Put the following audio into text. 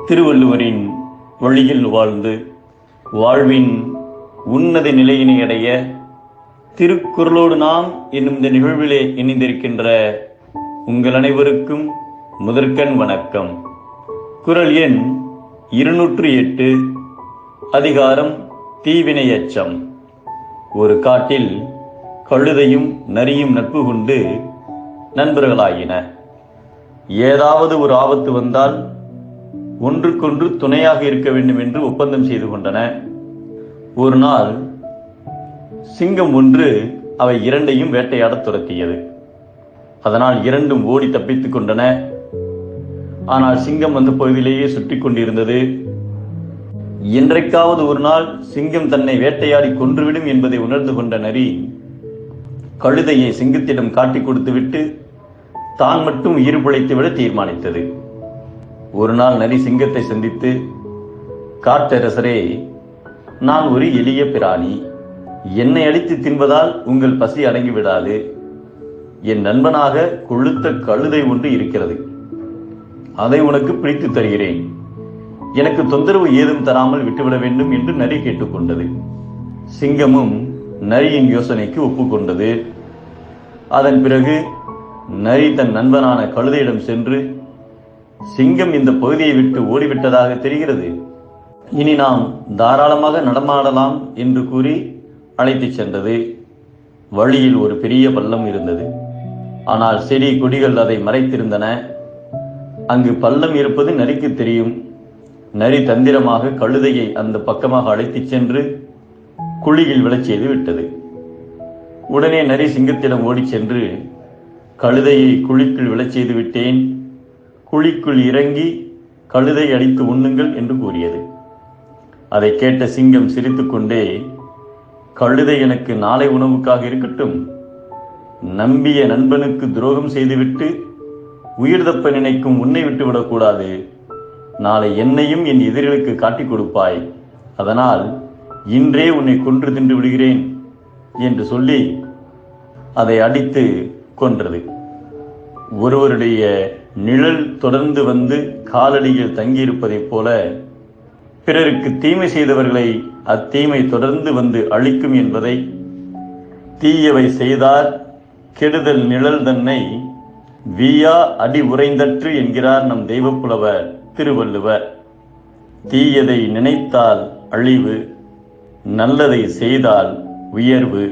திருவள்ளுவரின் வழியில் வாழ்ந்து வாழ்வின் உன்னத நிலையினை அடைய திருக்குறளோடு நாம் என்னும் இந்த நிகழ்விலே இணைந்திருக்கின்ற உங்கள் அனைவருக்கும் முதற்கண் வணக்கம். குறள் எண் 208, அதிகாரம் தீவினை அச்சம். ஒரு காட்டில் கழுதையும் நரியும் நட்பு கொண்டு நண்பர்களாயின. ஏதாவது ஒரு ஆபத்து வந்தால் ஒன்றுக்கொன்று துணையாக இருக்க வேண்டும் என்று ஒப்பந்தம் செய்து கொண்டன. ஒரு நாள் சிங்கம் ஒன்று அவை இரண்டையும் வேட்டையாட துரத்தியது. அதனால் இரண்டும் ஓடி தப்பித்துக் கொண்டன. ஆனால் சிங்கம் அந்த பகுதியிலேயே சுற்றி கொண்டிருந்தது. என்றைக்காவது ஒரு நாள் சிங்கம் தன்னை வேட்டையாடி கொன்றுவிடும் என்பதை உணர்ந்து கொண்ட நரி கழுதையை சிங்கத்திடம் காட்டிக் கொடுத்துவிட்டு தான் மட்டும் உயிர் பிழைத்துவிட தீர்மானித்தது. ஒரு நாள் நரி சிங்கத்தை சந்தித்து, காட்டரசரே, நான் ஒரு எளிய பிராணி. என்னை அடித்து தின்பதால் உங்கள் பசி அடங்கிவிடாது. என் நண்பனாக கொழுத்த கழுதை ஒன்று இருக்கிறது. அதை உனக்கு பிடித்து தருகிறேன். எனக்கு தொந்தரவு ஏதும் தராமல் விட்டுவிட வேண்டும் என்று நரி கேட்டுக்கொண்டது. சிங்கமும் நரியின் யோசனைக்கு ஒப்புக்கொண்டது. அதன் பிறகு நரி தன் நண்பனான கழுதையிடம் சென்று, சிங்கம் இந்த பகுதியை விட்டு ஓடிவிட்டதாக தெரிகிறது. இனி நாம் தாராளமாக நடமாடலாம் என்று கூறி அழைத்துச் சென்றது. வழியில் ஒரு பெரிய பள்ளம் இருந்தது. ஆனால் செடி கொடிகள் அதை மறைத்திருந்தன. அங்கு பள்ளம் இருப்பது நரிக்கு தெரியும். நரி தந்திரமாக கழுதையை அந்த பக்கமாக அழைத்துச் சென்று குழியில் விழச் செய்து விட்டது. உடனே நரி சிங்கத்திடம் ஓடிச் சென்று, கழுதையை குழிக்குள் விழச் செய்து விட்டேன். குழிக்குள் இறங்கி கழுதை அடித்து உண்ணுங்கள் என்று கூறியது. அதை கேட்ட சிங்கம் சிரித்துக்கொண்டே, கழுதை எனக்கு நாளை உணவுக்காக இருக்கட்டும். நம்பிய நண்பனுக்கு துரோகம் செய்துவிட்டு உயிர் தப்ப நினைக்கும் உன்னை விட்டுவிடக்கூடாது. நாளை என்னையும் என் எதிரிகளுக்கு காட்டிக் கொடுப்பாய். அதனால் இன்றே உன்னை கொன்று தின்று விடுகிறேன் என்று சொல்லி அதை அடித்து கொன்றது. ஒருவருடைய நிழல் தொடர்ந்து வந்து காலடியில் தங்கியிருப்பதைப் போல பிறருக்கு தீமை செய்தவர்களை அத்தீமை தொடர்ந்து வந்து அழிக்கும் என்பதை, தீயவை செய்தார் கெடுதல் நிழல் தன்னை வீயா அடி உறைந்தற்று என்கிறார் நம் தெய்வப்புலவர் திருவள்ளுவர். தீயதை நினைத்தால் அழிவு, நல்லதை செய்தால் உயர்வு.